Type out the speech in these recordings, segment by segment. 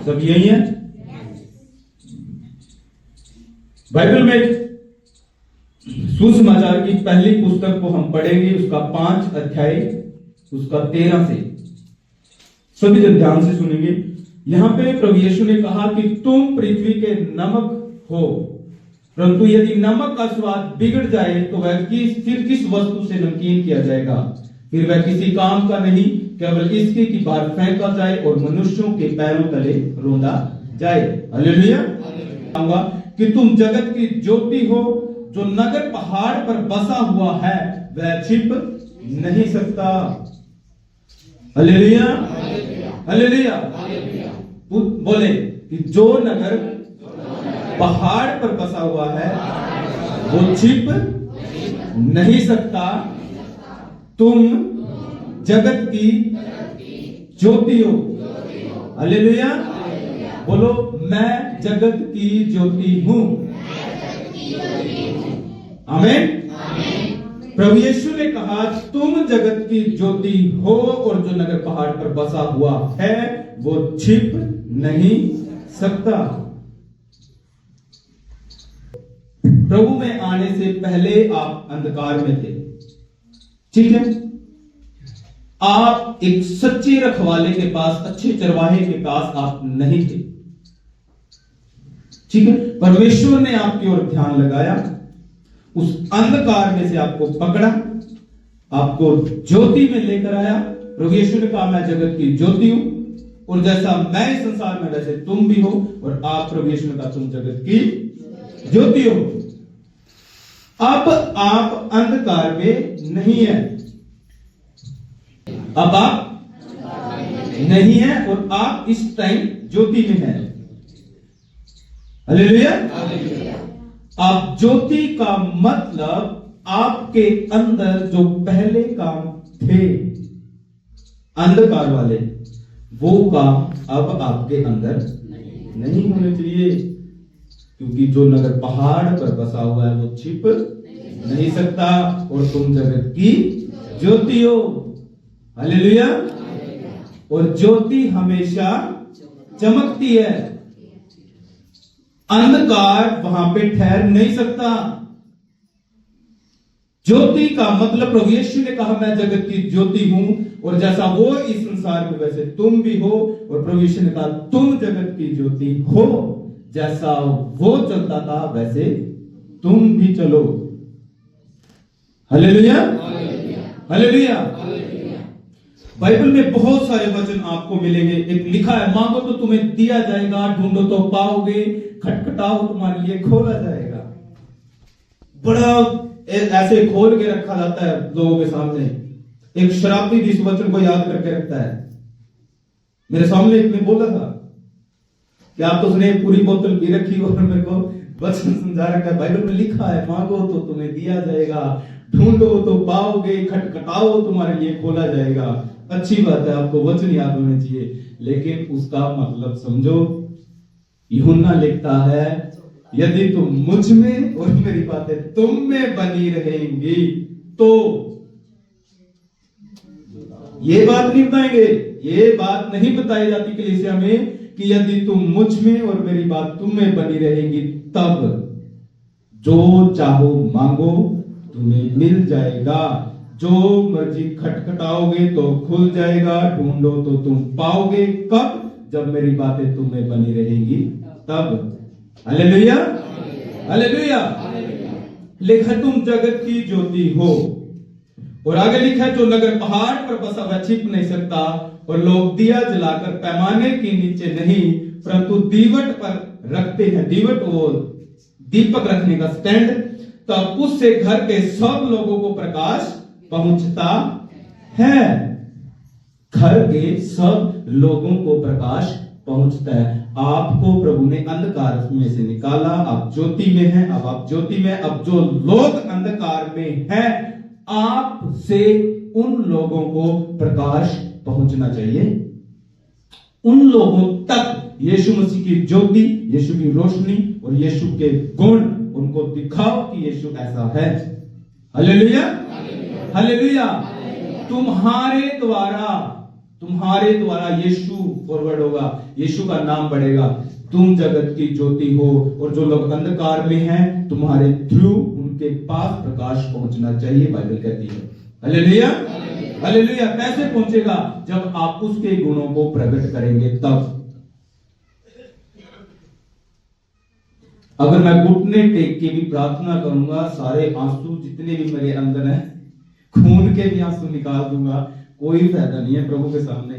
सब यही है। बाइबल में सुसमाचार की पहली पुस्तक को हम पढ़ेंगे, उसका 5 अध्याय, उसका 13 से। सभी जन ध्यान से सुनेंगे। यहां पे प्रभु यीशु ने कहा कि तुम पृथ्वी के नमक हो, परंतु यदि नमक का स्वाद बिगड़ जाए तो वह फिर किस वस्तु से नमकीन किया जाएगा? फिर वह किसी काम का नहीं, केवल इसके कि बाहर फेंका जाए और मनुष्यों के पैरों तले रोंदा जाए। हालेलुया। कहूंगा कि तुम जगत की ज्योति हो। जो नगर पहाड़ पर बसा हुआ है वह छिप नहीं सकता। Hallelujah, hallelujah. बोले कि जो नगर पहाड़ पर बसा हुआ है वो छिप नहीं सकता। तुम जगत की ज्योति हो। हालेलुया। बोलो, मैं जगत की ज्योति हूं। आमीन। प्रभु यीशु ने कहा तुम जगत की ज्योति हो और जो नगर पहाड़ पर बसा हुआ है वो छिप नहीं सकता। प्रभु में आने से पहले आप अंधकार में थे, ठीक है। आप एक सच्चे रखवाले के पास, अच्छे चरवाहे के पास आप नहीं थे, ठीक है। परमेश्वर ने आपकी ओर ध्यान लगाया, उस अंधकार में से आपको पकड़ा, आपको ज्योति में लेकर आया। प्रभु यीशु ने कहा मैं जगत की ज्योति हूं और जैसा मैं इस संसार में वैसे तुम भी हो। और आप, प्रभु यीशु ने कहा तुम जगत की ज्योति हो। अब आप अंधकार में नहीं है, अब आप नहीं है और आप इस टाइम ज्योति में हैं। हालेलुया। आप ज्योति का मतलब आपके अंदर जो पहले काम थे अंधकार वाले, वो काम अब आपके अंदर नहीं होने चाहिए, क्योंकि जो नगर पहाड़ पर बसा हुआ है वो छिप नहीं सकता और तुम जगत की ज्योति हो। हालेलुया। और ज्योति हमेशा चमकती है, अंधकार वहां पे ठहर नहीं सकता। ज्योति का मतलब प्रभु यीशु ने कहा मैं जगत की ज्योति हूं और जैसा वो इस संसार में वैसे तुम भी हो। और प्रभु यीशु ने कहा तुम जगत की ज्योति हो, जैसा वो चलता था वैसे तुम भी चलो। Hallelujah, hallelujah. बाइबल में बहुत सारे वचन आपको मिलेंगे। एक लिखा है मांगो तो तुम्हें दिया जाएगा, ढूंढो तो पाओगे, खटखटाओ तुम्हारे लिए खोला जाएगा। बड़ा ऐसे खोल के रखा जाता है लोगों के सामने। एक शराबी इस वचन को याद करके रखता है। मेरे सामने एक ने बोला था कि आप तो उसने पूरी बोतल पी रखी और मेरे को वचन समझा रखा है। बाइबल में लिखा है मांगो तो तुम्हें दिया जाएगा, ढूंढो तो पाओगे, खटखटाओ तुम्हारे लिए खोला जाएगा। अच्छी बात है, आपको वचन याद होने चाहिए, लेकिन उसका मतलब समझो। यूहन्ना लिखता है यदि तुम मुझ में और मेरी बातें तुम में बनी रहेंगी तो ये बात नहीं बताएंगे। ये बात नहीं बताई जाती कलीसिया में कि यदि तुम मुझ में और मेरी बात तुम में बनी रहेंगी तब जो चाहो मांगो तुम्हें मिल जाएगा, जो मर्जी खटखटाओगे तो खुल जाएगा, ढूंढो तो तुम पाओगे। कब? जब मेरी बातें तुम में बनी रहेंगी तब। Hallelujah, hallelujah. लिखा तुम जगत की ज्योति हो। और आगे लिखा है जो नगर पहाड़ पर बसा हुआ छिप नहीं सकता। और लोग दिया जलाकर पैमाने के नीचे नहीं परंतु दीवट पर रखते हैं। दीवट वो दीपक रखने का स्टैंड। तब उससे घर के सब लोगों को प्रकाश पहुंचता है। घर के सब लोगों को प्रकाश पहुंचता है। आपको प्रभु ने अंधकार में से निकाला, आप ज्योति में हैं। अब आप ज्योति में, अब जो लोग अंधकार में हैं आपसे उन लोगों को प्रकाश पहुंचना चाहिए। उन लोगों तक यीशु मसीह की ज्योति, यीशु की रोशनी और यीशु के गुण उनको दिखाओ कि यीशु ऐसा है। Hallelujah, hallelujah. तुम्हारे द्वारा तुम्हारे द्वारा यीशु फॉरवर्ड होगा, यीशु का नाम बढ़ेगा। तुम जगत की ज्योति हो और जो लोग अंधकार में हैं तुम्हारे थ्रू उनके पास प्रकाश पहुंचना चाहिए, बाइबल कहती है। Hallelujah, hallelujah. कैसे पहुंचेगा? जब आप उसके गुणों को प्रकट करेंगे तब। अगर मैं घुटने टेक के भी प्रार्थना करूंगा, सारे आंसू जितने भी मेरे अंदर हैं, खून के भी आंसू निकाल दूंगा, कोई फायदा नहीं है प्रभु के सामने।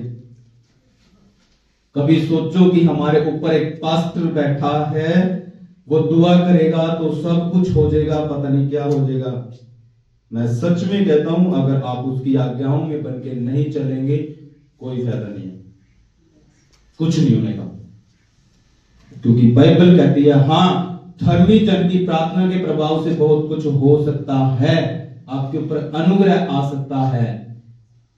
कभी सोचो कि हमारे ऊपर एक पास्टर बैठा है, वो दुआ करेगा तो सब कुछ हो जाएगा, पता नहीं क्या हो जाएगा। मैं सच में कहता हूं, अगर आप उसकी आज्ञाओं में बन के नहीं चलेंगे, कोई फायदा नहीं है, कुछ नहीं होने का। क्योंकि बाइबल कहती है, हां, धर्मी जन की प्रार्थना के प्रभाव से बहुत कुछ हो सकता है, आपके ऊपर अनुग्रह आ सकता है।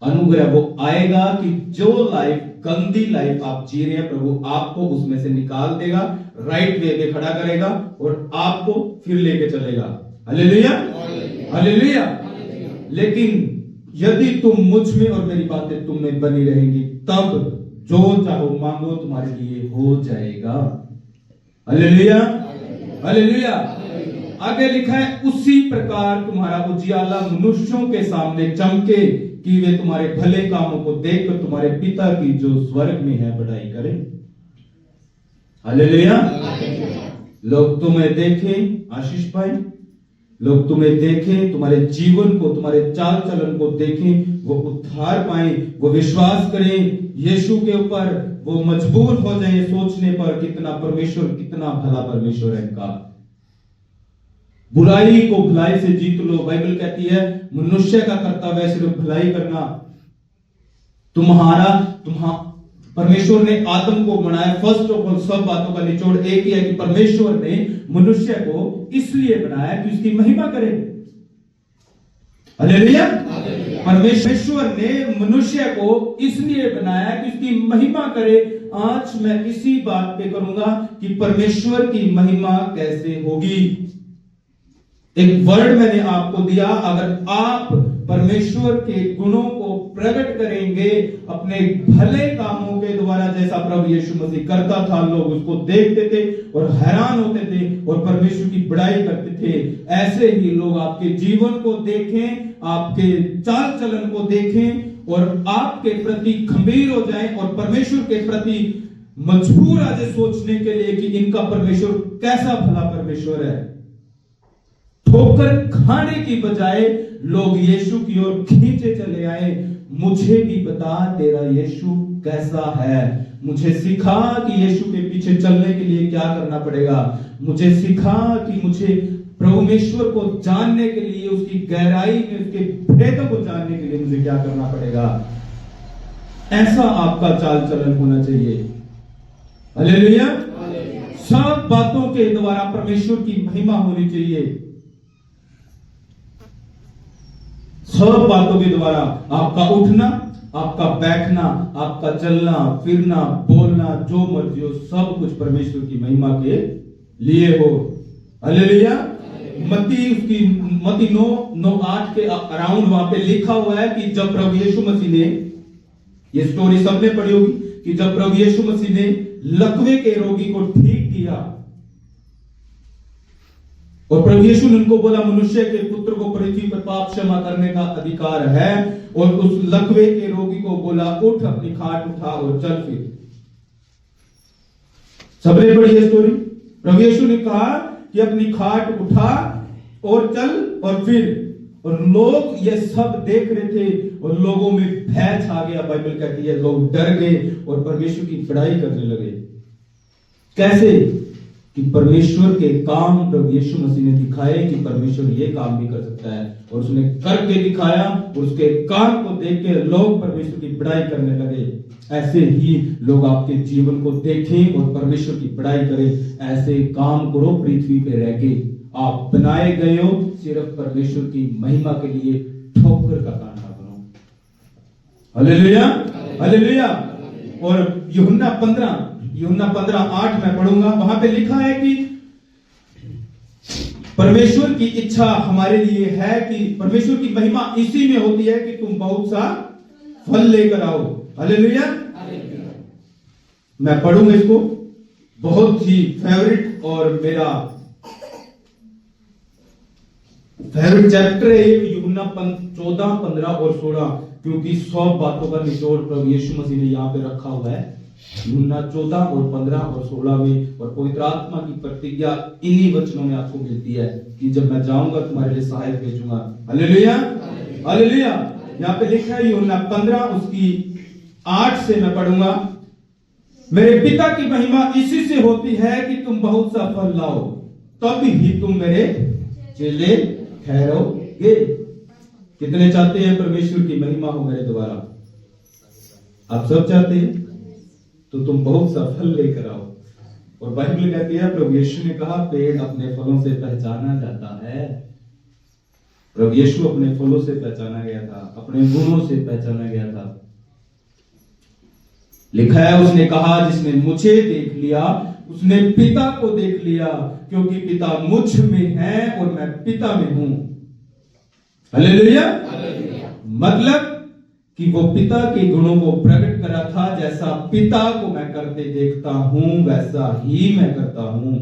अनुग्रह वो आएगा कि जो लाइफ, गंदी लाइफ आप जी रहे हैं, प्रभु आपको उसमें से निकाल देगा, राइट वे पे खड़ा करेगा और आपको फिर लेके चलेगा। Hallelujah, hallelujah. लेकिन यदि तुम मुझ में और मेरी बातें तुम में बनी रहेंगी, तब जो चाहो मांगो तुम्हारे लिए हो जाएगा। Hallelujah, hallelujah. आगे लिखा है, उसी प्रकार तुम्हारा उजियाला मनुष्यों के सामने चमके कि वे तुम्हारे भले कामों को देखकर तुम्हारे पिता की जो स्वर्ग में है बढ़ाई करें। हालेलुया। लोग तुम्हें देखें, आशीष पाए, लोग तुम्हें देखें, तुम्हारे जीवन को, तुम्हारे चाल चलन को देखें, वो उद्धार पाएं, वो विश्वास करें यीशु के ऊपर, वो मजबूर हो जाए सोचने पर कितना परमेश्वर, कितना भला परमेश्वर है इनका। बुराई को भलाई से जीत लो। बाइबल कहती है मनुष्य का कर्तव्य है सिर्फ भलाई करना। परमेश्वर ने आदम को बनाया, फर्स्ट ऑफ ऑल सब बातों का निचोड़ एक ही है कि परमेश्वर ने मनुष्य को इसलिए बनाया कि उसकी महिमा करे। हालेलुया। परमेश्वर ने मनुष्य को इसलिए बनाया कि उसकी महिमा करे। आज मैं इसी बात पे करूंगा कि परमेश्वर की महिमा कैसे होगी। एक वर्ड मैंने आपको दिया, अगर आप परमेश्वर के गुणों को प्रकट करेंगे अपने भले कामों के द्वारा, जैसा प्रभु यीशु मसीह करता था, लोग उसको देखते थे और हैरान होते थे और परमेश्वर की बड़ाई करते थे, ऐसे ही लोग आपके जीवन को देखें, आपके चाल चलन को देखें और आपके प्रति गंभीर हो जाएं और परमेश्वर के प्रति मजबूर आ जाए सोचने के लिए कि इनका परमेश्वर कैसा भला परमेश्वर है। ठोकर खाने की बजाय लोग यीशु की ओर खींचे चले आए। मुझे भी बता तेरा यीशु कैसा है, मुझे सिखा कि यीशु के पीछे चलने के लिए क्या करना पड़ेगा, मुझे सिखा कि मुझे परमेश्वर को जानने के लिए, उसकी गहराई में उसके भेदों को जानने के लिए मुझे क्या करना पड़ेगा। ऐसा आपका चाल चलन होना चाहिए। हालेलुया। सब बातों के द्वारा परमेश्वर की महिमा होनी चाहिए। सब बातों के द्वारा आपका उठना, आपका बैठना, आपका चलना फिरना, बोलना, जो मर्जी हो, सब कुछ परमेश्वर की महिमा के लिए हो। हालेलुया। मत्ती 9:8 के अराउंड वहां पे लिखा हुआ है कि जब प्रभु यीशु मसीह ने, ये स्टोरी सबने पढ़ी होगी, कि जब प्रभु यीशु मसीह ने लकवे के रोगी को ठीक किया और प्रभु यीशु ने उनको बोला मनुष्य के पुत्र को पृथ्वी पर पाप क्षमा करने का अधिकार है, और उस लकवे के रोगी को बोला उठ, अपनी खाट उठा और चल फिर। सबने पढ़ी है स्टोरी। प्रभु यीशु ने कहा कि अपनी खाट उठा और चल और फिर, और लोग ये सब देख रहे थे और लोगों में भय छा गया। बाइबल कहती है लोग डर गए और परमेश्वर की बड़ाई करने लगे। कैसे? कि परमेश्वर के काम प्रभु यीशु मसीह ने दिखाए कि परमेश्वर ये काम भी कर सकता है, और उसने करके दिखाया और उसके काम को देख के लोग परमेश्वर की बड़ाई करने लगे। ऐसे ही लोग आपके जीवन को देखें और परमेश्वर की बड़ाई करें। ऐसे काम करो पृथ्वी पे रह के। आप बनाए गए हो सिर्फ परमेश्वर की महिमा के लिए, ठोकर का काम ना करो। Hallelujah, hallelujah. और यूहन्ना 15:8 मैं पढ़ूंगा, वहां पे लिखा है कि परमेश्वर की इच्छा हमारे लिए है कि परमेश्वर की महिमा इसी में होती है कि तुम बहुत सा फल लेकर आओ। हालेलुया। मैं पढ़ूंगा इसको, बहुत ही फेवरेट और मेरा फेवरेट चैप्टर है ये, यूहन्ना 14, 15 और 16, क्योंकि 100 बातों का निचोड़ प्रभु यीशु मसीह ने यहाँ पे रखा हुआ है। यूहन्ना 14 और 15 और 16 में, और पवित्र आत्मा की प्रतिज्ञा इन्हीं वचनों में आपको मिलती है कि जब मैं जाऊंगा तुम्हारे लिए सहायक भेजूंगा। Hallelujah, hallelujah. यहाँ पे लिखा है यूहन्ना 15 उसकी 8 से मैं पढ़ूंगा। मेरे पिता की महिमा इसी से होती है कि तुम बहुत सा फल लाओ, तब ही तुम मेरे चेले ठहरोगे। कितने चाहते हैं परमेश्वर की महिमा हो मेरे द्वारा? आप सब चाहते हैं, तो तुम बहुत सा फल लेकर आओ। और बाइबल कहती है, प्रभु यीशु ने कहा पेड़ अपने फलों से पहचाना जाता है। प्रभु यीशु अपने फलों से पहचाना गया था, अपने गुणों से पहचाना गया था। लिखा है, उसने कहा जिसने मुझे देख लिया उसने पिता को देख लिया, क्योंकि पिता मुझ में है और मैं पिता में हूं। हालेलुया। मतलब कि वो पिता के गुणों को प्रकट करा था। जैसा पिता को मैं करते देखता हूं वैसा ही मैं करता हूं।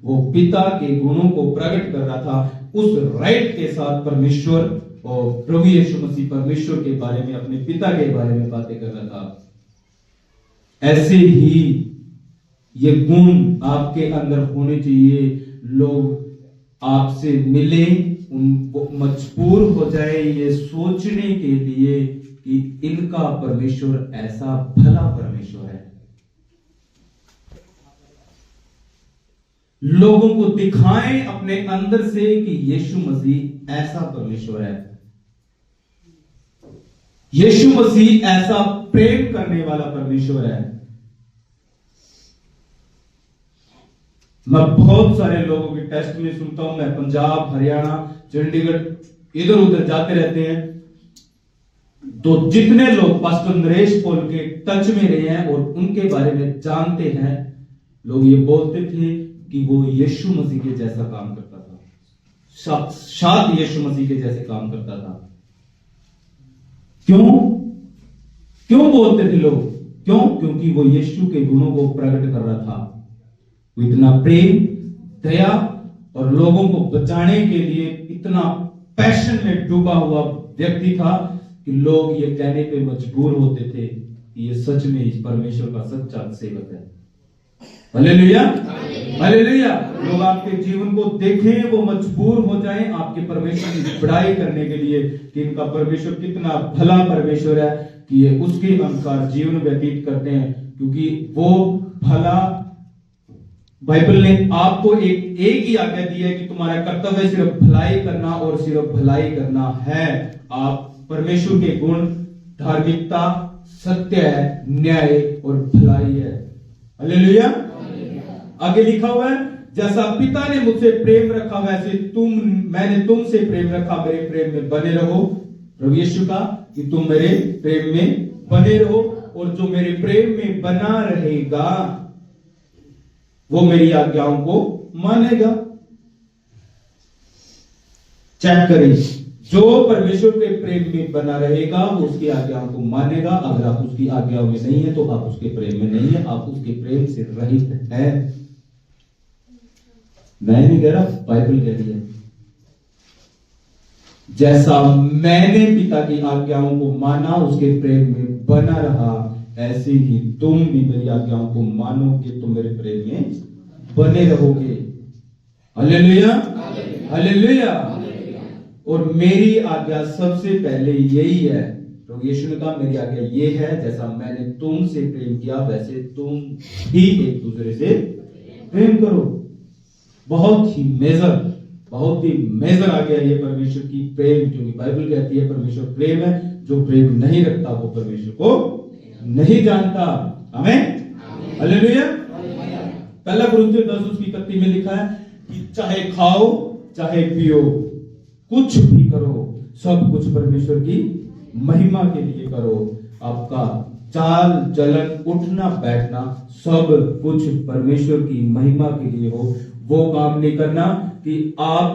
वो पिता के गुणों को प्रकट कर रहा था। उस राइट के साथ परमेश्वर और प्रभु यीशु मसीह परमेश्वर के बारे में, अपने पिता के बारे में बातें कर रहा था। ऐसे ही ये गुण आपके अंदर होने चाहिए। लोग आपसे मिले, उनको मजबूर हो जाए ये सोचने के लिए कि इनका परमेश्वर ऐसा भला परमेश्वर है। लोगों को दिखाएं अपने अंदर से कि यीशु मसीह ऐसा परमेश्वर है, यीशु मसीह ऐसा प्रेम करने वाला परमेश्वर है। मैं बहुत सारे लोगों की टेस्ट में सुनता हूं। मैं पंजाब, हरियाणा, चंडीगढ़ इधर उधर जाते रहते हैं, तो जितने लोग पास्टर नरेश पॉल के टच में रहे हैं और उनके बारे में जानते हैं, लोग ये बोलते थे कि वो यीशु मसीह के जैसा काम करता था, साक्षात यीशु मसीह के जैसे काम करता था। क्यों बोलते थे लोग? क्योंकि वो यीशु के गुणों को प्रकट कर रहा था। वो इतना प्रेम, दया और लोगों को बचाने के लिए इतना पैशन में डूबा हुआ व्यक्ति था कि लोग ये कहने पे मजबूर होते थे कि ये सच में इस परमेश्वर का सच्चा सेवक है। Hallelujah, hallelujah. लोग आपके जीवन को देखें, वो मजबूर हो जाएं आपके परमेश्वर की बड़ाई करने के लिए कि इनका परमेश्वर कितना भला परमेश्वर है, कि ये उसके अनुसार जीवन व्यतीत करते हैं। क्योंकि वो भला, बाइबल ने आपको एक ही आज्ञा दी है कि तुम्हारा कर्तव्य सिर्फ भलाई करना और सिर्फ भलाई करना है। आप परमेश्वर के गुण धार्मिकता, सत्य है, न्याय और भलाई है। हालेलुया। आगे लिखा हुआ है, जैसा पिता ने मुझसे प्रेम रखा वैसे मैंने तुमसे प्रेम रखा, मेरे प्रेम में बने रहो। प्रभु यीशु का कि तुम मेरे प्रेम में बने रहो, और जो मेरे प्रेम में बना रहेगा वो मेरी आज्ञाओं को मानेगा। चेक करें, जो परमेश्वर के प्रेम में बना रहेगा वो उसकी आज्ञाओं को मानेगा। अगर आप उसकी आज्ञाओं में नहीं है तो आप उसके प्रेम में नहीं है, आप उसके प्रेम से रहित हैं। मैं नहीं कह रहा, बाइबल कह रही है। जैसा मैंने पिता की आज्ञाओं को माना, उसके प्रेम में बना रहा, ऐसे ही तुम भी मेरी आज्ञाओं को मानोगे, तुम मेरे प्रेम में बने रहोगे। Hallelujah, hallelujah. और मेरी आज्ञा सबसे पहले यही है, प्रभु यीशु ने कहा मेरी आज्ञा ये है, जैसा मैंने तुमसे प्रेम किया वैसे तुम भी एक दूसरे से प्रेम करो। बहुत ही मेजर आ गया ये परमेश्वर की प्रेम, क्योंकि बाइबल कहती है परमेश्वर प्रेम है, जो प्रेम नहीं रखता वो परमेश्वर को नहीं जानता। आमीन, हालेलुया। पहला कुरिन्थियों 10:31 में लिखा है कि चाहे खाओ चाहे पियो, कुछ भी करो, सब कुछ परमेश्वर की महिमा के लिए करो। आपका चाल चलन, उठना बैठना, सब कुछ परमेश्वर की महिमा के लिए हो। वो काम नहीं करना कि आप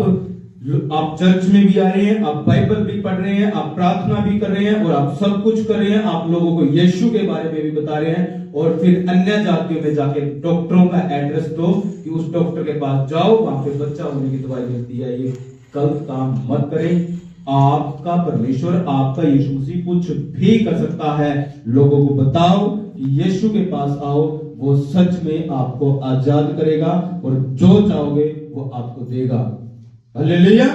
आप चर्च में भी आ रहे हैं, आप बाइबल भी पढ़ रहे हैं, आप प्रार्थना भी कर रहे हैं और आप सब कुछ कर रहे हैं, आप लोगों को यीशु के बारे में भी बता रहे हैं, और फिर अन्य जातियों में जाके डॉक्टरों का एड्रेस दो कि उस डॉक्टर के पास जाओ, वहां पे बच्चा होने की दवाई मिलती है। ये गलत काम मत करें। आपका परमेश्वर, आपका यीशु मसीह कुछ भी कर सकता है। लोगों को बताओ कि यीशु के पास आओ, वो सच में आपको आजाद करेगा और जो चाहोगे वो आपको देगा। Hallelujah,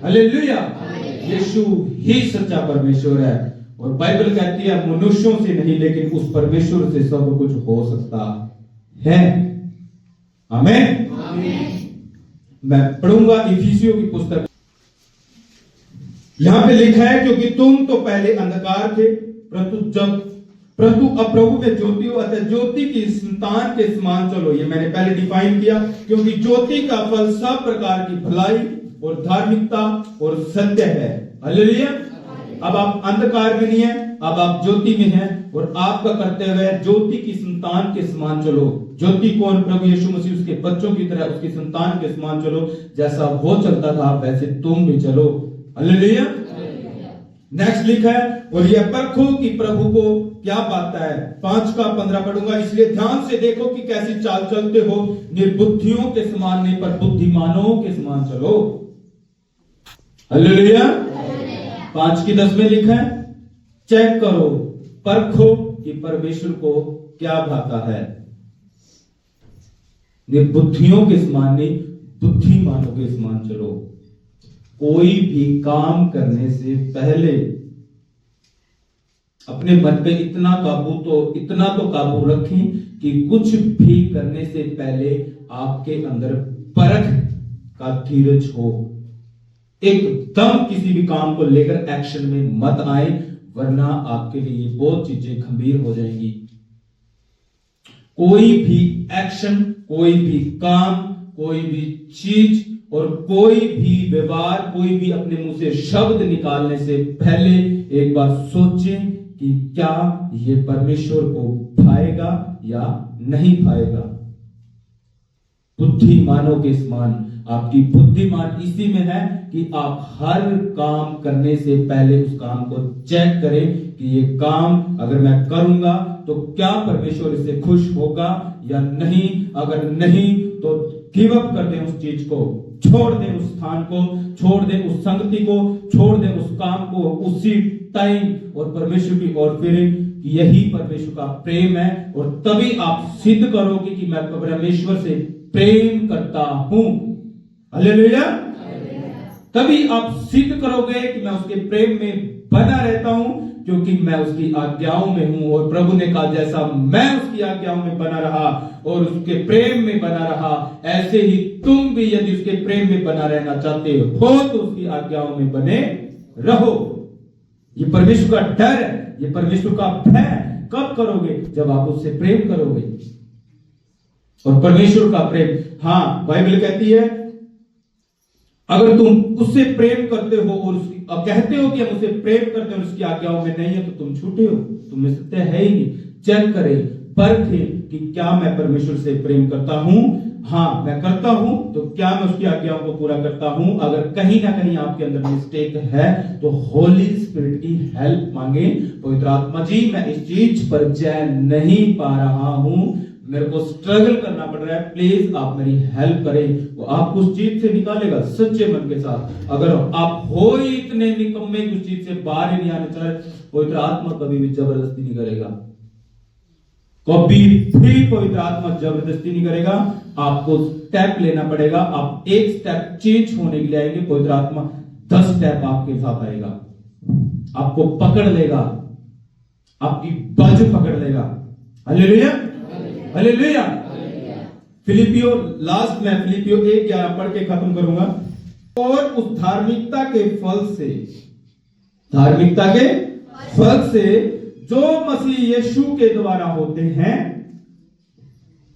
hallelujah. यीशु ही सच्चा परमेश्वर है और बाइबल कहती है मनुष्यों से नहीं लेकिन उस परमेश्वर से सब कुछ हो सकता है। आमीन। मैं पढ़ूंगा इफिसियों की पुस्तक। यहां पे लिखा है, क्योंकि तुम तो पहले अंधकार थे परंतु अब प्रभु में ज्योति हो, अतः ज्योति की संतान के समान चलो। ये मैंने पहले डिफाइन किया, क्योंकि ज्योति का फल सब प्रकार की भलाई और धार्मिकता और सत्य है। हालेलुया। अब आप अंधकार में नहीं है, अब आप ज्योति में हैं और आपका कर्तव्य है ज्योति की संतान के समान चलो। ज्योति कौन? प्रभु यीशु मसीह। उसके बच्चों की तरह उसकी संतान के समान चलो। जैसा वो चलता था वैसे तुम भी चलो। हालेलुया। नेक्स्ट लिखा है, और यह परखो कि प्रभु को क्या पाता है। 5:15 पढ़ूंगा, इसलिए ध्यान से देखो कि कैसी चाल चलते हो, निर्बुद्धियों के समान नहीं पर बुद्धिमानों के समान चलो। हालेलुया। 5:10 में लिखा है, चेक करो, परखो कि परमेश्वर को क्या भाता है। निर्बुद्धियों के समान नहीं, बुद्धिमानों के समान चलो। कोई भी काम करने से पहले अपने मन पे इतना तो काबू रखें कि कुछ भी करने से पहले आपके अंदर परख का धीरज हो। एकदम किसी भी काम को लेकर एक्शन में मत आए, वरना आपके लिए बहुत चीजें गंभीर हो जाएंगी। कोई भी एक्शन, कोई भी काम, कोई भी चीज और कोई भी व्यवहार, कोई भी अपने मुंह से शब्द निकालने से पहले एक बार सोचें कि क्या ये परमेश्वर को भाएगा या नहीं भाएगा। बुद्धिमानों के समान। आपकी बुद्धिमान इसी में है कि आप हर काम करने से पहले उस काम को चेक करें कि ये काम अगर मैं करूंगा तो क्या परमेश्वर इससे खुश होगा या नहीं। अगर नहीं तो गिव अप कर दें उस चीज को, छोड़ दें उस स्थान को, छोड़ दें उस संगति को, छोड़ दें उस काम को उसी टाइम और परमेश्वर की ओर फिरें। यही परमेश्वर का प्रेम है और तभी आप सिद्ध करोगे कि मैं परमेश्वर से प्रेम करता हूं। हालेलुया। तभी आप सिद्ध करोगे कि मैं उसके प्रेम में बना रहता हूं, क्योंकि मैं उसकी आज्ञाओं में हूं। और प्रभु ने कहा, जैसा मैं उसकी आज्ञाओं में बना रहा और उसके प्रेम में बना रहा, ऐसे ही तुम भी यदि उसके प्रेम में बना रहना चाहते हो तो उसकी आज्ञाओं में बने रहो। ये परमेश्वर का डर है, ये परमेश्वर का भय कब करोगे? जब आप उससे प्रेम करोगे। और परमेश्वर का प्रेम, हाँ, बाइबल कहती है अगर तुम उससे प्रेम करते हो और अब कहते हो कि हम उससे प्रेम करते हैं और उसकी आज्ञाओं में नहीं है तो तुम झूठे हो, तुम में सत्य है ही नहीं। चेक करें, परखें कि क्या मैं परमेश्वर से प्रेम करता हूं। हाँ, मैं करता हूं तो क्या मैं उसकी आज्ञाओं को पूरा करता हूं। अगर कहीं ना कहीं आपके अंदर मिस्टेक है तो होली स्पिरिट की हेल्प मांगे। पवित्र आत्मा जी, मैं इस चीज पर जय नहीं पा रहा हूं, मेरे को स्ट्रगल करना पड़ रहा है, प्लीज आप मेरी हेल्प करें। वो आपको उस चीज से निकालेगा सच्चे मन के साथ। अगर आप हो ही इतने निकम्मे कि उस चीज से बाहर ही नहीं आने चाहे, पवित्र आत्मा कभी भी जबरदस्ती नहीं करेगा, कभी भी पवित्र आत्मा जबरदस्ती नहीं करेगा। आपको स्टेप लेना पड़ेगा। आप एक स्टेप चेंज होने के लिए आएंगे, पवित्र आत्मा 10 स्टेप आपके साथ आएगा, आपको पकड़ लेगा, आपकी बाजू पकड़ लेगा। Hallelujah, hallelujah. फिलिपियो, लास्ट में फिलिपियो 1:11 पढ़ के खत्म करूंगा। और उस धार्मिकता के फल से जो मसीह यीशु के द्वारा होते हैं,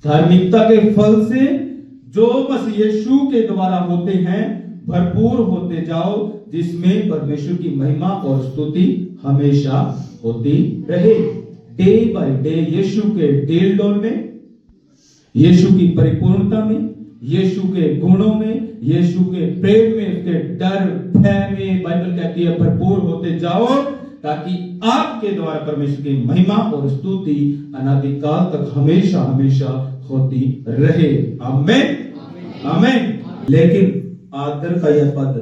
धार्मिकता के फल से जो मसीह यीशु के द्वारा होते हैं, भरपूर होते जाओ, जिसमें परमेश्वर की महिमा और स्तुति हमेशा होती रहे। डे बाय डे यीशु के डेल डोल में, यीशु की परिपूर्णता में, यीशु के गुणों में, यीशु के प्रेम में, उसके डर भय में बाइबल कहती है भरपूर होते जाओ, ताकि आपके द्वारा परमेश्वर की महिमा और स्तुति अनादिकाल तक हमेशा हमेशा होती रहे। आमीन आमीन। लेकिन आदर का यह पद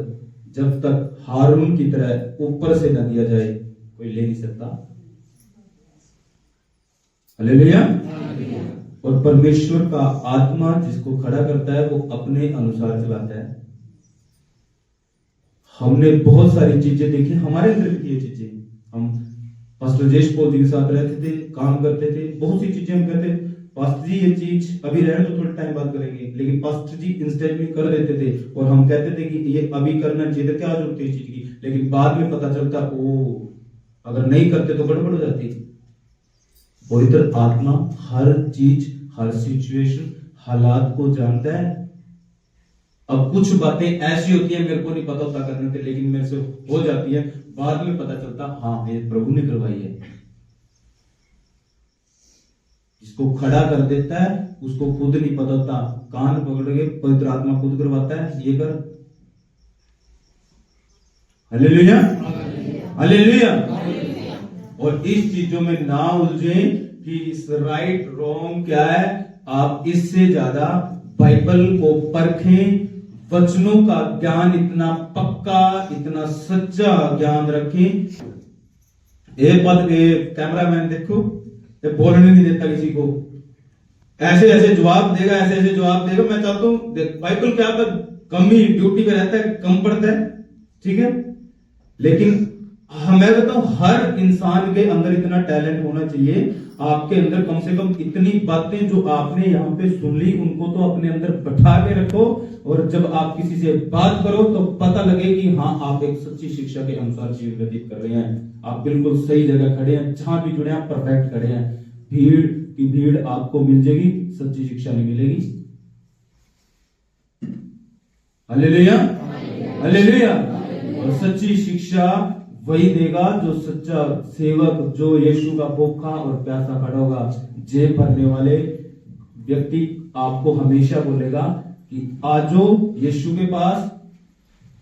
जब तक हारून की तरह ऊपर से न दिया जाए कोई ले नहीं सकता। हालेलुया। और परमेश्वर का आत्मा जिसको खड़ा करता है वो अपने अनुसार चलाता है। हमने बहुत सारी चीजें देखी हमारे अंदर भी, ये चीजें हम पास्टर जेश पॉल जी के साथ रहते थे, काम करते थे, बहुत सी चीजें हम कहते, पास्टर जी ये चीज अभी रहने तो थोड़ा टाइम बात करेंगे, लेकिन पास्टर जी इंस्टेंटली कर देते थे और हम कहते थे कि ये अभी करना चाहिए, क्या जरूरत है इस चीज की, लेकिन बाद में पता चलता ओ अगर नहीं करते तो गड़बड़ हो जाती। पवित्र आत्मा हर चीज, हर सिचुएशन, हालात को जानता है। अब कुछ बातें ऐसी होती है मेरे को नहीं पता होता करने के, लेकिन मेरे से हो जाती है, बाद में पता चलता हाँ ये प्रभु ने करवाई है। जिसको खड़ा कर देता है उसको खुद नहीं पता होता, कान पकड़ के पवित्र आत्मा खुद करवाता है, ये कर। Hallelujah hallelujah. और इस चीजों में ना उलझे कि इस राइट रॉन्ग क्या है, आप इससे ज्यादा बाइबल को परखें, वचनों का ज्ञान इतना पक्का, इतना सच्चा ज्ञान रखें। कैमरामैन देखो, ये बोलने नहीं देता किसी को, ऐसे ऐसे जवाब देगा, ऐसे ऐसे जवाब देगा। मैं चाहता हूं बाइबल क्या था, कम ही ड्यूटी पे रहता है, कम पढ़ता है, ठीक है, लेकिन मैं कहता हूं हर इंसान के अंदर इतना टैलेंट होना चाहिए, आपके अंदर कम से कम इतनी बातें जो आपने यहाँ पे सुन ली उनको तो अपने अंदर बैठा के रखो, और जब आप किसी से बात करो तो पता लगे कि हाँ आप एक सच्ची शिक्षा के अनुसार जीवन व्यतीत कर रहे हैं, आप बिल्कुल सही जगह खड़े हैं, जहां भी जुड़े हैं परफेक्ट खड़े हैं। भीड़ की भीड़ आपको मिल जाएगी, सच्ची शिक्षा नहीं मिलेगी। Hallelujah hallelujah. और सच्ची शिक्षा वही देगा जो सच्चा सेवक, जो यीशु का भूखा और प्यासा खड़ा होगा। जेब भरने वाले व्यक्ति आपको हमेशा बोलेगा कि आजो यीशु के पास,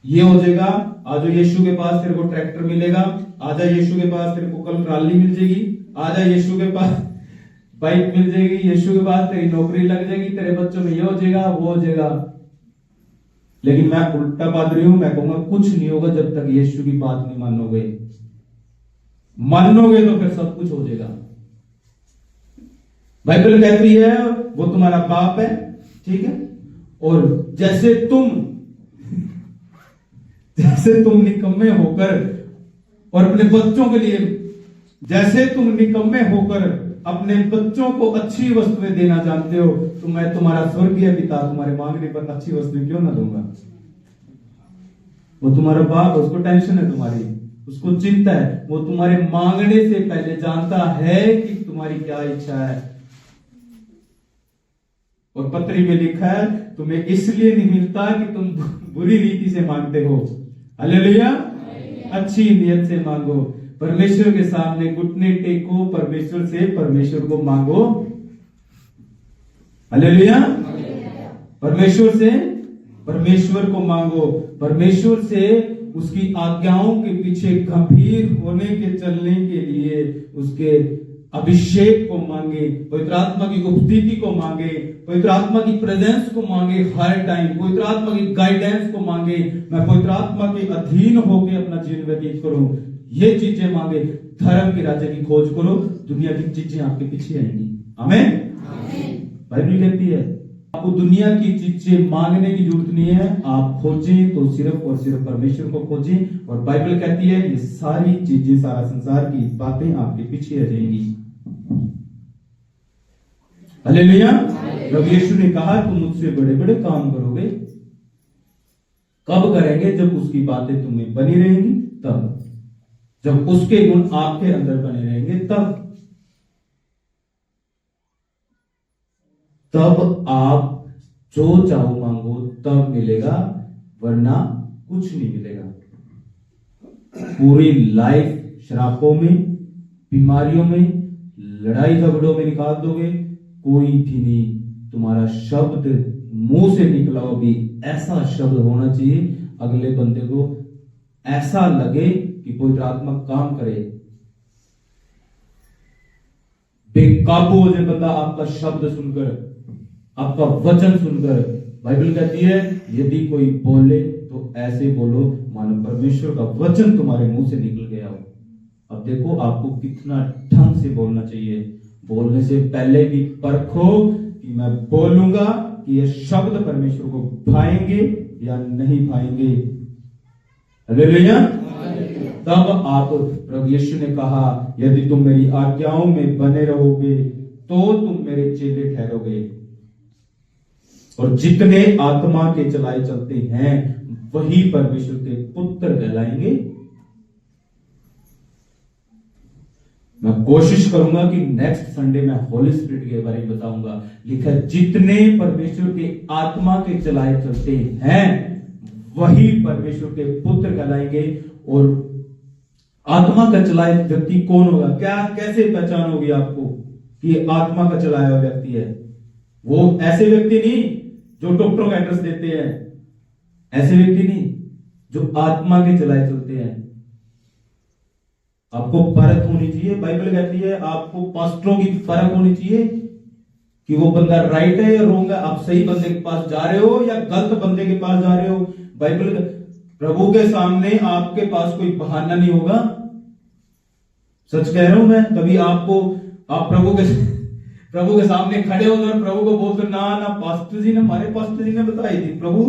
ये हो जाएगा, आजो यीशु के पास तेरे को ट्रैक्टर मिलेगा, आजा यीशु के पास तेरे को कल ट्राली मिल जाएगी, आजा यीशु के पास बाइक मिल जाएगी, यीशु के पास तेरी नौकरी लग जाएगी, तेरे बच्चों में ये हो जाएगा वो हो जाएगा। लेकिन मैं उल्टा पादरी हूं, मैं कहूंगा कुछ नहीं होगा जब तक यीशु की बात नहीं मानोगे। मानोगे तो फिर सब कुछ हो जाएगा। बाइबल कहती है वो तुम्हारा बाप है, ठीक है, और जैसे तुम निकम्मे होकर और अपने बच्चों के लिए, जैसे तुम निकम्मे होकर अपने बच्चों को अच्छी वस्तुएं देना जानते हो, तो मैं तुम्हारा स्वर्गीय पिता तुम्हारे मांगने पर अच्छी वस्तुएं क्यों ना दूंगा। वो तुम्हारा बाप, उसको टेंशन है तुम्हारी, उसको चिंता है, वो तुम्हारे मांगने से पहले जानता है कि तुम्हारी क्या इच्छा है। और पत्री में लिखा है तुम्हें इसलिए नहीं मिलता कि तुम बुरी रीति से मांगते हो। हालेलुया। अच्छी नियत से मांगो, परमेश्वर के सामने घुटने टेको, परमेश्वर से परमेश्वर को मांगो। हालेलुया। परमेश्वर से परमेश्वर को मांगो, परमेश्वर से उसकी आज्ञाओं के पीछे गंभीर होने के चलने के लिए उसके अभिषेक को मांगे, पवित्र आत्मा की उपस्थिति को मांगे, पवित्र आत्मा की प्रेजेंस को मांगे हर टाइम, पवित्र आत्मा की गाइडेंस को मांगे। मैं पवित्र आत्मा के अधीन होकर अपना जीवन व्यतीत करूं, ये चीजें मांगे। धर्म के राज्य की खोज करो, दुनिया की चीजें आपके पीछे आएंगी। आमीन। बाइबल कहती है आपको दुनिया की चीजें मांगने की जरूरत नहीं है, आप खोजें तो सिर्फ और सिर्फ परमेश्वर को खोजें। और बाइबल कहती है ये सारी चीजें, सारा संसार की बातें आपके पीछे आ जाएंगी। हालेलुया। प्रभु यीशु ने कहा तुम मुझसे बड़े बड़े काम करोगे। कब करेंगे? जब उसकी बातें तुम्हें बनी रहेंगी, तब जब उसके गुण आपके अंदर बने रहेंगे, तब आप जो चाहो मांगो तब मिलेगा, वरना कुछ नहीं मिलेगा। पूरी लाइफ शराबों में, बीमारियों में, लड़ाई झगड़ों में निकाल दोगे, कोई भी नहीं तुम्हारा शब्द मुंह से निकला हो भी ऐसा शब्द होना चाहिए अगले बंदे को ऐसा लगे कि पवित्र आत्मा काम करे, बेकाबू हो जाए बंदा आपका शब्द सुनकर, आपका वचन सुनकर। बाइबल कहती है यदि कोई बोले तो ऐसे बोलो मानो परमेश्वर का वचन तुम्हारे मुंह से निकल गया हो। अब देखो आपको कितना ढंग से बोलना चाहिए। बोलने से पहले भी परखो कि मैं बोलूंगा कि ये शब्द परमेश्वर को भाएंगे या नहीं भाएंगे। हालेलुया। तब आप, प्रभु यीशु ने कहा यदि तुम मेरी आज्ञाओं में बने रहोगे तो तुम मेरे चेले ठहरोगे, और जितने आत्मा के चलाए चलते हैं वही परमेश्वर के पुत्र कहलाएंगे। मैं कोशिश करूंगा कि नेक्स्ट संडे में होली स्पिरिट के बारे में बताऊंगा। लिखा जितने परमेश्वर के आत्मा के चलाए चलते हैं वही परमेश्वर के पुत्र कहलाएंगे। और आत्मा का चलाए व्यक्ति कौन होगा, क्या कैसे पहचान होगी आपको कि आत्मा का चलाया हुआ व्यक्ति है? वो ऐसे व्यक्ति नहीं जो डॉक्टरों का एड्रेस देते हैं, ऐसे व्यक्ति नहीं जो आत्मा के चलाए चलते हैं। आपको परख होनी चाहिए। बाइबल कहती है आपको पास्टरों की परख होनी चाहिए कि वो बंदा राइट है या रॉन्ग है, आप सही बंदे के पास जा रहे हो या गलत बंदे के पास जा रहे हो। बाइबल प्रभु के सामने आपके पास कोई बहाना नहीं होगा। सच कह रहा हूं मैं। कभी आपको आप प्रभु के सामने खड़े हो और प्रभु को बोलते ना पास्टर जी ने, हमारे पास्टर जी ने बताई थी प्रभु,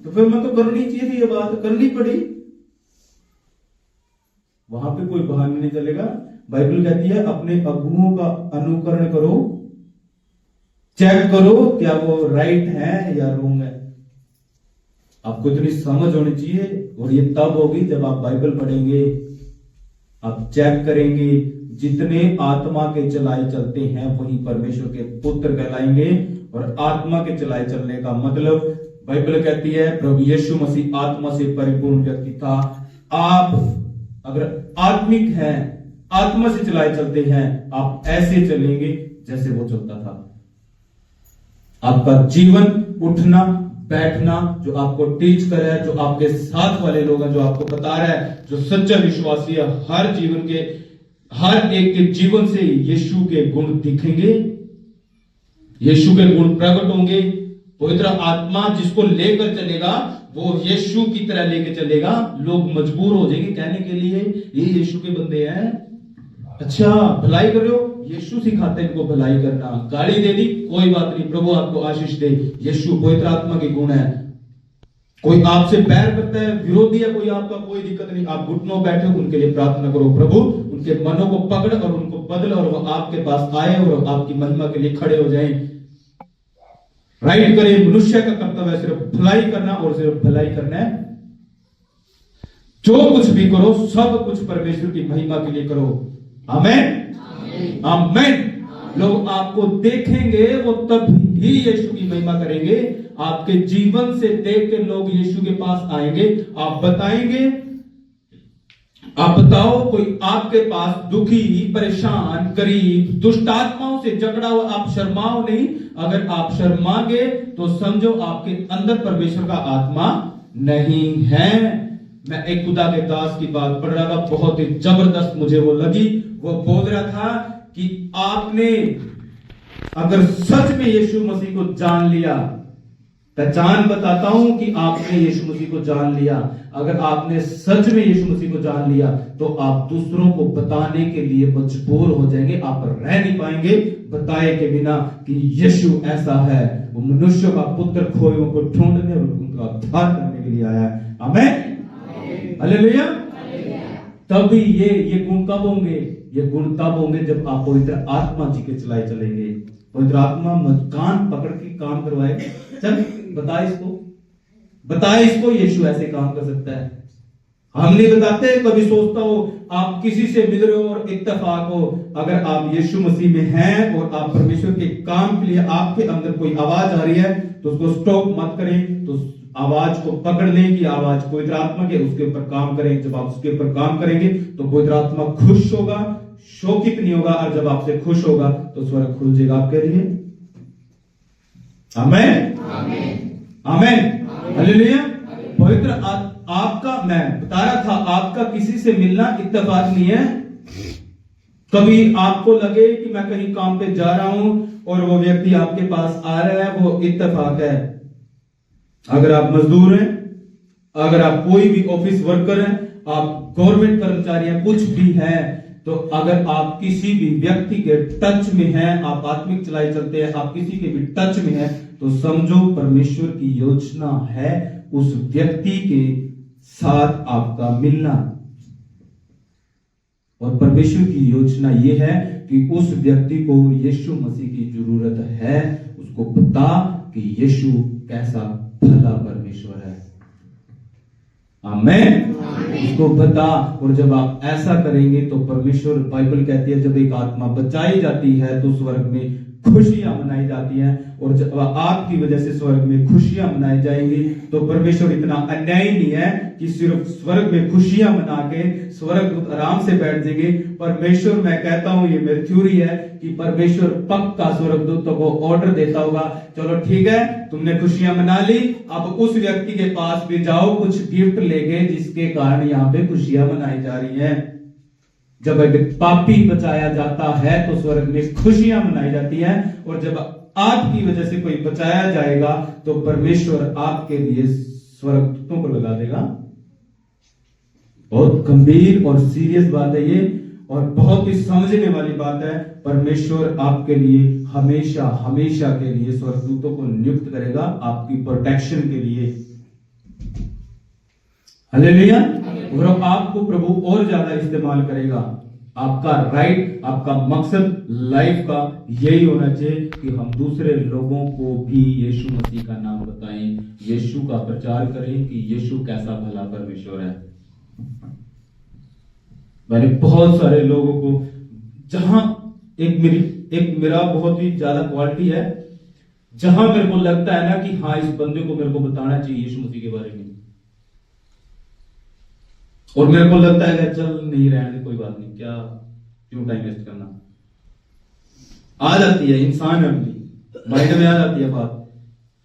तो फिर मैं तो करनी चाहिए थी, ये बात करनी पड़ी। वहां पे कोई बहाना नहीं चलेगा। बाइबल कहती है अपने अगुओं का अनुकरण करो, चेक करो क्या वो राइट है या रॉन्ग है। आपको इतनी समझ होनी चाहिए। और ये तब होगी जब आप बाइबल पढ़ेंगे, आप चेक करेंगे जितने आत्मा के चलाए चलते हैं वही परमेश्वर के पुत्र कहलाएंगे। और आत्मा के चलाए चलने का मतलब बाइबल कहती है प्रभु यीशु मसीह आत्मा से परिपूर्ण व्यक्ति था। आप अगर आत्मिक हैं, आत्मा से चलाए चलते हैं, आप ऐसे चलेंगे जैसे वो चलता था। आपका जीवन, उठना बैठना, जो आपको टीच कर रहा है, जो आपके साथ वाले लोग हैं, जो आपको बता रहा है, जो सच्चा विश्वासी है, हर जीवन के हर एक के जीवन से यीशु के गुण दिखेंगे, यीशु के गुण प्रकट होंगे। पवित्र आत्मा जिसको लेकर चलेगा वो यीशु की तरह लेके चलेगा। लोग मजबूर हो जाएंगे कहने के लिए ये यीशु के बंदे हैं। अच्छा भलाई कर रहे हो, यीशु सिखाते हैं इनको भलाई करना। गाली दे दी, कोई बात नहीं, प्रभु आपको आशीष दे। यीशु पवित्र आत्मा के गुण है। कोई आपसे बैर करता है, विरोधी है कोई आपका, कोई दिक्कत नहीं, आप घुटनों बैठे उनके लिए प्रार्थना करो। प्रभु उनके मनों को पकड़ और उनको बदल और वो आपके पास आए और आपकी महिमा के लिए खड़े हो जाएं। राइट करें। मनुष्य का कर्तव्य है सिर्फ भलाई करना और सिर्फ भलाई करना है। जो कुछ भी करो सब कुछ परमेश्वर की महिमा के लिए करो। आमेन, आमेन। लोग आपको देखेंगे वो तब ही यीशु की महिमा करेंगे। आपके जीवन से देख के लोग यीशु के पास आएंगे। आप बताएंगे, आप बताओ कोई आपके पास दुखी, परेशान, गरीब, दुष्ट आत्माओं से झगड़ा हुआ, आप शर्माओ नहीं। अगर आप शर्मागे तो समझो आपके अंदर परमेश्वर का आत्मा नहीं है। मैं एक खुदा के दास की बात पढ़ रहा था, बहुत ही जबरदस्त मुझे वो लगी। वो बोल रहा था कि आपने अगर सच में यीशु मसीह को जान लिया, पहचान बताता हूं कि आपने यीशु मसीह को जान लिया। अगर आपने सच में यीशु मसीह को जान लिया तो आप दूसरों को बताने के लिए मजबूर हो जाएंगे। आप रह नहीं पाएंगे बताए के बिना कि यीशु ऐसा है। वो मनुष्य का पुत्र खोयों को ढूंढने और उनका उद्धार करने के लिए आया है। आमेन, हालेलुया। तभी ये गुण कब होंगे? ये गुण तब होंगे जब आप पवित्र आत्मा जी के चलाए चलेंगे। पवित्र आत्मा कान पकड़ के काम करवाए, चल बताए इसको यीशु ऐसे काम कर सकता है। हम नहीं बताते। कभी सोचता हो आप किसी से मिल रहे हो और इत्तेफाक हो, अगर आप यीशु मसीह में हैं और आप परमेश्वर के काम के लिए आपके अंदर कोई आवाज आ रही है तो उसको स्टॉप मत करें। तो आवाज को पकड़ लें कि आवाज पवित्र आत्मा के, उसके ऊपर काम करें। जब आप उसके ऊपर काम करेंगे तो पवित्र आत्मा खुश होगा, शोकित नहीं होगा। और जब आपसे खुश होगा तो स्वर्ग खुल जाएगा आपके लिए। आमेन, आमेन, हालेलुया। पवित्र आपका, मैं बता रहा था, आपका किसी से मिलना इत्तेफाक नहीं है। कभी आपको लगे कि मैं कहीं काम पे जा रहा हूं और वो व्यक्ति आपके पास आ रहा है, वो इत्तेफाक है। अगर आप मजदूर हैं, अगर आप कोई भी ऑफिस वर्कर हैं, आप गवर्नमेंट कर्मचारी हैं, कुछ भी है, तो अगर आप किसी भी व्यक्ति के टच में हैं, आप आत्मिक चलाई चलते हैं, आप किसी के भी टच में हैं, तो समझो परमेश्वर की योजना है उस व्यक्ति के साथ आपका मिलना। और परमेश्वर की योजना यह है कि उस व्यक्ति को यीशु मसीह की जरूरत है। उसको बता कि यीशु कैसा भला परमेश्वर है। आमेन। उसको बता। और जब आप ऐसा करेंगे तो परमेश्वर, बाइबल कहती है, जब एक आत्मा बचाई जाती है तो स्वर्ग में खुशियां मनाई जाती हैं। और जब आपकी वजह से स्वर्ग में खुशियां मनाई जाएंगी, तो परमेश्वर इतना अन्यायी नहीं है कि सिर्फ स्वर्ग में खुशियां मना के स्वर्गदूत आराम से बैठ जाएंगे। परमेश्वर, मैं कहता हूं, ये मेरी थ्योरी है कि परमेश्वर पक्का स्वर्गदूतों को ऑर्डर देता होगा, चलो ठीक है, तुमने खुशियां मना ली, अब उस व्यक्ति के पास भी जाओ, कुछ गिफ्ट लेके, जिसके कारण यहाँ पे खुशियां मनाई जा रही हैं। जब एक पापी बचाया जाता है तो स्वर्ग में खुशियां मनाई जाती हैं। और जब आपकी वजह से कोई बचाया जाएगा तो परमेश्वर आपके लिए स्वर्गदूतों को लगा देगा। बहुत गंभीर और सीरियस बात है ये, और बहुत ही समझने वाली बात है। परमेश्वर आपके लिए हमेशा हमेशा के लिए स्वर्गदूतों को नियुक्त करेगा आपकी प्रोटेक्शन के लिए। हालेलुया। और आपको प्रभु और ज्यादा इस्तेमाल करेगा। आपका राइट, आपका मकसद लाइफ का यही होना चाहिए कि हम दूसरे लोगों को भी यीशु मसीह का नाम बताएं, यीशु का प्रचार करें कि यीशु कैसा भला परमेश्वर है। मैंने बहुत सारे लोगों को, जहां एक मेरा बहुत ही ज्यादा क्वालिटी है, जहां मेरे को लगता है ना कि हाँ, इस बंदे को मेरे को बताना चाहिए यीशु मसीह के बारे में, और मेरे को लगता है कि चल नहीं रहने, कोई बात नहीं, क्या क्यों टाइम वेस्ट करना, आ जाती है, इंसान है, माइंड में आ जाती है बात।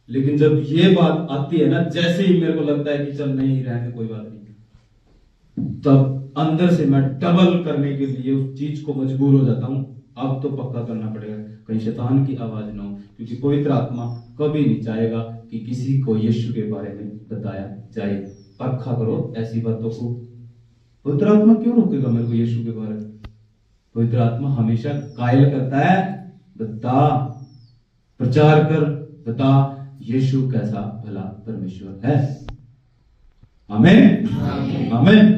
लेकिन जब ये बात आती है ना, जैसे ही मेरे को लगता है कि चल नहीं रहने, कोई बात नहीं, तब अंदर से मैं डबल करने के लिए उस चीज को मजबूर हो जाता हूं। अब तो पक्का करना पड़ेगा, कहीं शैतान की आवाज ना हो, क्योंकि पवित्र आत्मा कभी नहीं चाहेगा कि किसी को यीशु के बारे में बताया जाए। परखा करो ऐसी बातों को। पवित्र आत्मा क्यों रोकेगा मेरे को यीशु के बारे में? पवित्र आत्मा हमेशा कायल करता है, बता, प्रचार कर, बता यीशु कैसा भला परमेश्वर है। आमीन, आमीन।